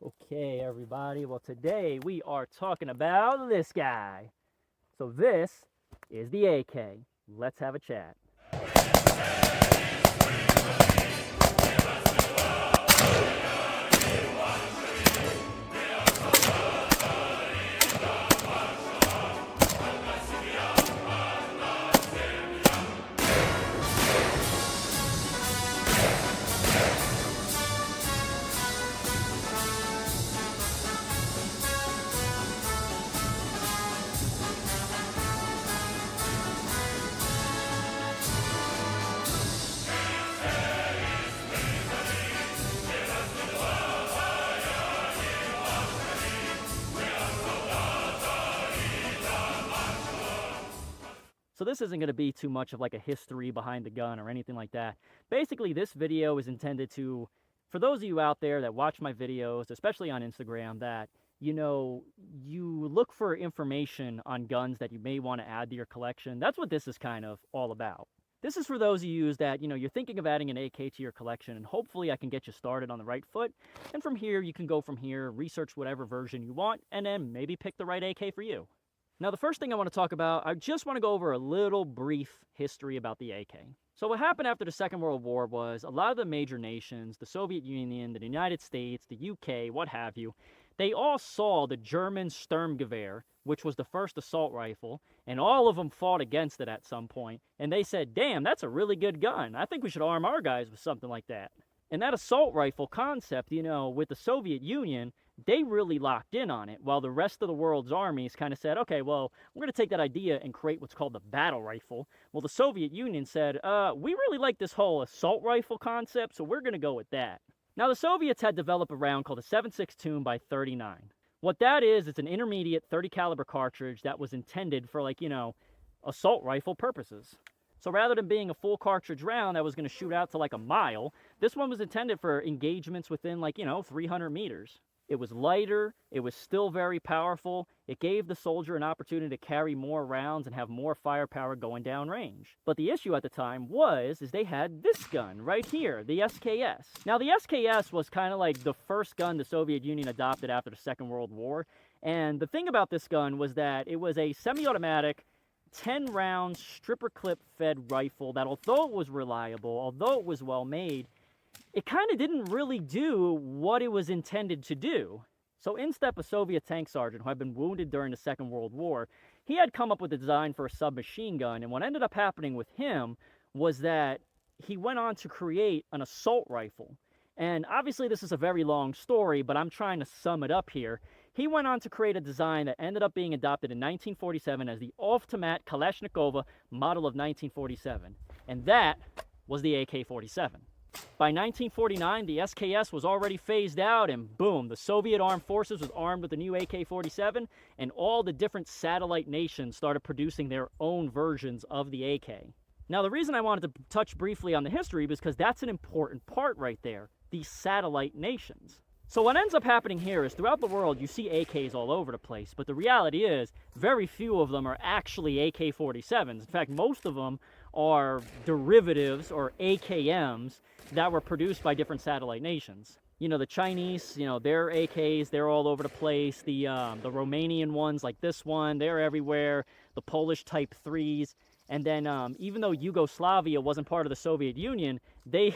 Okay, everybody. Well, today we are talking about this guy. So this is the AK. Let's have a chat. So this isn't going to be too much of like a history behind the gun or anything like that. Basically, this video is intended to, for those of you out there that watch my videos, especially on Instagram, that, you look for information on guns that you may want to add to your collection. That's what this is kind of all about. This is for those of you that, you're thinking of adding an AK to your collection, and hopefully I can get you started on the right foot. And from here, you can go from here, research whatever version you want, and then maybe pick the right AK for you. Now, the first thing I want to talk about, I just want to go over a little brief history about the AK. So what happened after the Second World War was a lot of the major nations, the Soviet Union, the United States, the UK, what have you, they all saw the German Sturmgewehr, which was the first assault rifle, and all of them fought against it at some point, and they said, damn, that's a really good gun. I think we should arm our guys with something like that. And that assault rifle concept, with the Soviet Union, they really locked in on it, while the rest of the world's armies kind of said, okay, well, we're going to take that idea and create what's called the battle rifle. Well, the Soviet Union said, we really like this whole assault rifle concept, so we're going to go with that. Now, the Soviets had developed a round called a 7.62 Tune by 39. What that is, it's an intermediate 30 caliber cartridge that was intended for, assault rifle purposes. So rather than being a full cartridge round that was going to shoot out to like a mile, this one was intended for engagements within 300 meters. It was lighter, it was still very powerful, it gave the soldier an opportunity to carry more rounds and have more firepower going down range. But the issue at the time is they had this gun right here, the SKS. Now the SKS was kind of like the first gun the Soviet Union adopted after the Second World War, and the thing about this gun was that it was a semi-automatic 10-round stripper clip fed rifle that, although it was reliable, although it was well made, it kind of didn't really do what it was intended to do. So in stepped a Soviet tank sergeant who had been wounded during the Second World War. He had come up with a design for a submachine gun, and what ended up happening with him was that he went on to create an assault rifle. And obviously this is a very long story, but I'm trying to sum it up here. He went on to create a design that ended up being adopted in 1947 as the Automat Kalashnikova model of 1947. And that was the AK-47. By 1949, the SKS was already phased out, and boom, the Soviet Armed Forces was armed with the new AK-47, and all the different satellite nations started producing their own versions of the AK. Now, the reason I wanted to touch briefly on the history is because that's an important part right there, these satellite nations. So what ends up happening here is throughout the world, you see AKs all over the place, but the reality is very few of them are actually AK-47s. In fact, most of them are derivatives or AKMs that were produced by different satellite nations. The Chinese, their AKs, they're all over the place. The Romanian ones like this one, they're everywhere. The Polish Type 3s. And then even though Yugoslavia wasn't part of the Soviet Union, they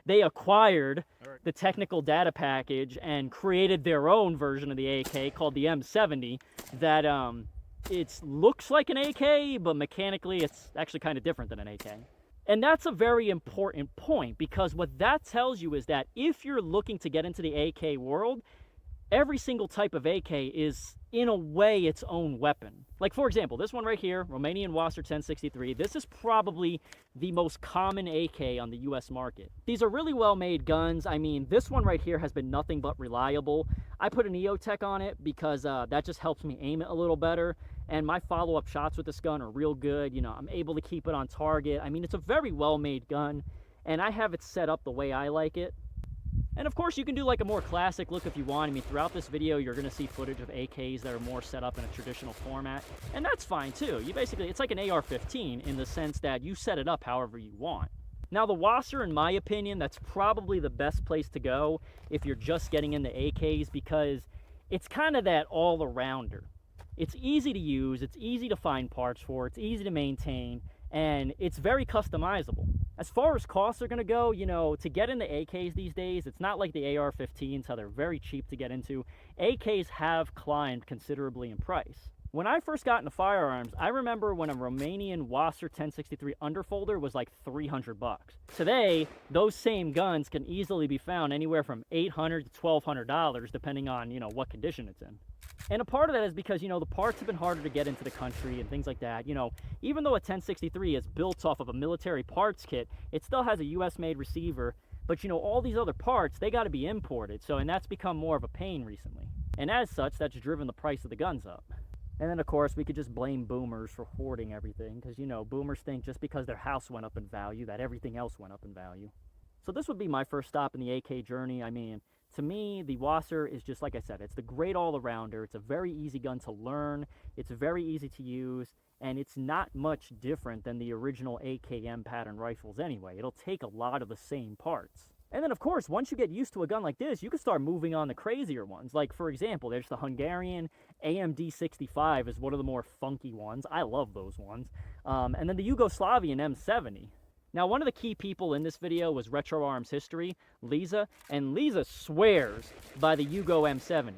they acquired the technical data package and created their own version of the AK called the M70 that it looks like an AK, but mechanically it's actually kind of different than an AK. And that's a very important point, because what that tells you is that if you're looking to get into the AK world, every single type of AK is, in a way, its own weapon. Like, for example, this one right here, Romanian Wasr 1063, this is probably the most common AK on the US market. These are really well-made guns. I mean, this one right here has been nothing but reliable. I put an EOTech on it because that just helps me aim it a little better. And my follow-up shots with this gun are real good. I'm able to keep it on target. I mean, it's a very well-made gun, and I have it set up the way I like it. And of course, you can do like a more classic look if you want. I mean, throughout this video, you're going to see footage of AKs that are more set up in a traditional format, and that's fine too. It's like an AR-15 in the sense that you set it up however you want. Now, the Wasr, in my opinion, that's probably the best place to go if you're just getting into AKs, because it's kind of that all-arounder. It's easy to use, it's easy to find parts for, it's easy to maintain, and it's very customizable. As far as costs are going to go, you know, to get into AKs these days, it's not like the AR-15s, how they're very cheap to get into. AKs have climbed considerably in price. When I first got into firearms, I remember when a Romanian Wasr 1063 underfolder was like 300 bucks. Today, those same guns can easily be found anywhere from $800 to $1,200, depending on, you know, what condition it's in. And a part of that is because, you know, the parts have been harder to get into the country and things like that. You know, even though a 1063 is built off of a military parts kit, it still has a US-made receiver. But, you know, all these other parts, they got to be imported. So, and that's become more of a pain recently. And as such, that's driven the price of the guns up. And then, of course, we could just blame boomers for hoarding everything, because, you know, boomers think just because their house went up in value that everything else went up in value. So this would be my first stop in the AK journey. I mean, to me, the Wasr is just, like I said, it's the great all-arounder. It's a very easy gun to learn. It's very easy to use, and it's not much different than the original AKM pattern rifles anyway. It'll take a lot of the same parts. And then, of course, once you get used to a gun like this, you can start moving on to crazier ones. Like, for example, there's the Hungarian AMD 65 is one of the more funky ones. I love those ones. And then the Yugoslavian M70. Now, one of the key people in this video was Retro Arms History, Lisa, and Lisa swears by the Yugo M70.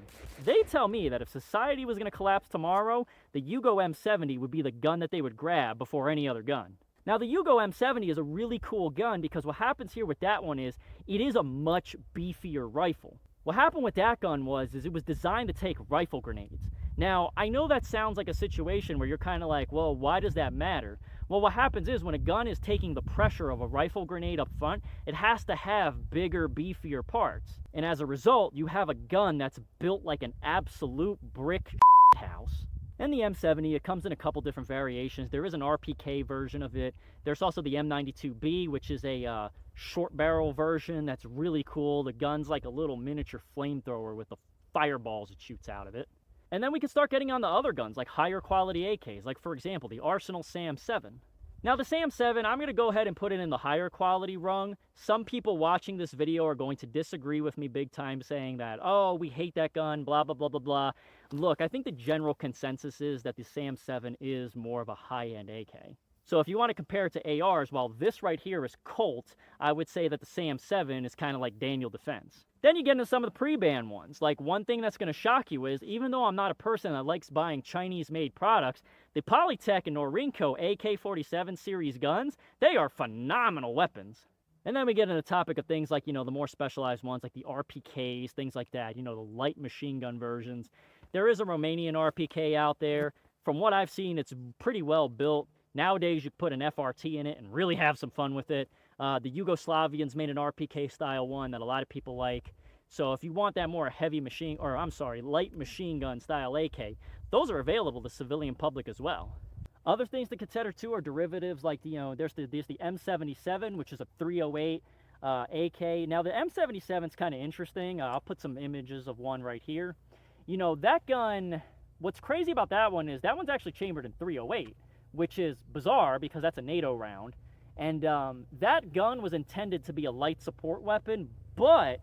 They tell me that if society was going to collapse tomorrow, the Yugo M70 would be the gun that they would grab before any other gun. Now, the Yugo M70 is a really cool gun because what happens here with that one is it is a much beefier rifle. What happened with that gun was it was designed to take rifle grenades. Now, I know that sounds like a situation where you're kind of like, well, why does that matter? Well, what happens is when a gun is taking the pressure of a rifle grenade up front, it has to have bigger, beefier parts. And as a result, you have a gun that's built like an absolute brick house. And the M70, it comes in a couple different variations. There is an RPK version of it. There's also the M92B, which is a short barrel version that's really cool. The gun's like a little miniature flamethrower with the fireballs it shoots out of it. And then we can start getting on the other guns, like higher quality AKs, like, for example, the Arsenal SAM-7. Now, the SAM-7, I'm going to go ahead and put it in the higher quality rung. Some people watching this video are going to disagree with me big time, saying that, oh, we hate that gun, blah, blah, blah, blah, blah. Look, I think the general consensus is that the SAM-7 is more of a high-end AK. So if you want to compare it to ARs, while this right here is Colt, I would say that the SAM-7 is kind of like Daniel Defense. Then you get into some of the pre-ban ones. Like, one thing that's going to shock you is, even though I'm not a person that likes buying Chinese-made products, the Polytech and Norinco AK-47 series guns, they are phenomenal weapons. And then we get into the topic of things like, you know, the more specialized ones, like the RPKs, things like that, you know, the light machine gun versions. There is a Romanian RPK out there. From what I've seen, it's pretty well built. Nowadays, you put an FRT in it and really have some fun with it. The Yugoslavians made an RPK style one that a lot of people like. So if you want that more heavy machine, or I'm sorry, light machine gun style AK, those are available to civilian public as well. Other things to consider too are derivatives like, you know, there's the M77, which is a 308 AK. Now the M77 is kind of interesting. I'll put some images of one right here. You know, that gun, what's crazy about that one is that one's actually chambered in 308, which is bizarre because that's a NATO round. And that gun was intended to be a light support weapon, but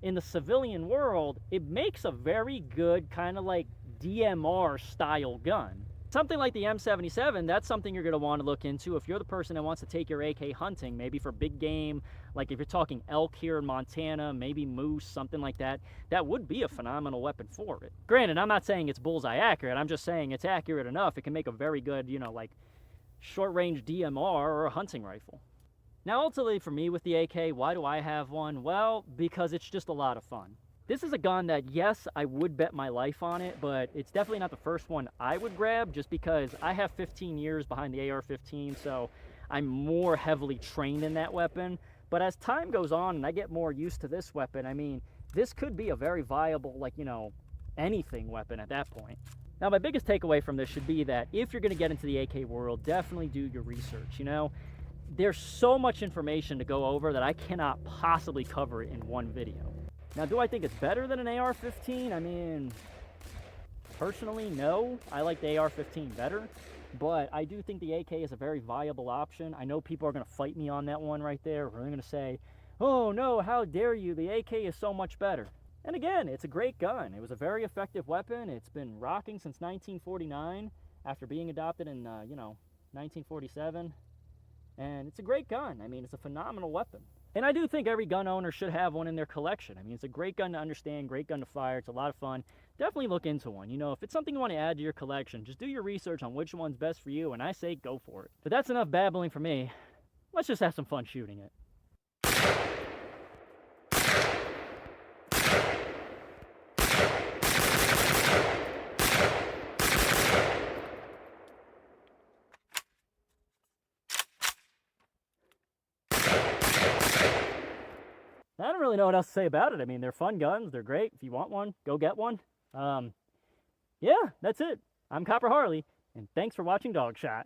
in the civilian world, it makes a very good kind of like DMR style gun. Something like the M77, that's something you're going to want to look into if you're the person that wants to take your AK hunting, maybe for big game, like if you're talking elk here in Montana, maybe moose, something like that. That would be a phenomenal weapon for it. Granted, I'm not saying it's bullseye accurate. I'm just saying it's accurate enough. It can make a very good, you know, like short-range DMR or a hunting rifle. Now, ultimately, for me with the AK, why do I have one? Well, because it's just a lot of fun. This is a gun that, yes, I would bet my life on it, but it's definitely not the first one I would grab just because I have 15 years behind the AR-15, so I'm more heavily trained in that weapon. But as time goes on and I get more used to this weapon, I mean, this could be a very viable, like, you know, anything weapon at that point. Now, my biggest takeaway from this should be that if you're going to get into the AK world, definitely do your research, you know? There's so much information to go over that I cannot possibly cover it in one video. Now, do I think it's better than an AR-15? I mean, personally, no. I like the AR-15 better. but I do think the AK is a very viable option. I know people are going to fight me on that one right there. They're going to say, oh no, how dare you, the AK is so much better. And again, it's a great gun. It was a very effective weapon. It's been rocking since 1949 after being adopted in, 1947. And it's a great gun. I mean, it's a phenomenal weapon. And I do think every gun owner should have one in their collection. I mean, it's a great gun to understand, great gun to fire. It's a lot of fun. Definitely look into one. You know, if it's something you want to add to your collection, just do your research on which one's best for you, and I say go for it. But that's enough babbling for me. Let's just have some fun shooting it. I don't really know what else to say about it. I mean, they're fun guns. They're great. If you want one, go get one. Yeah, that's it. I'm Copper Harley, and thanks for watching DawgShot.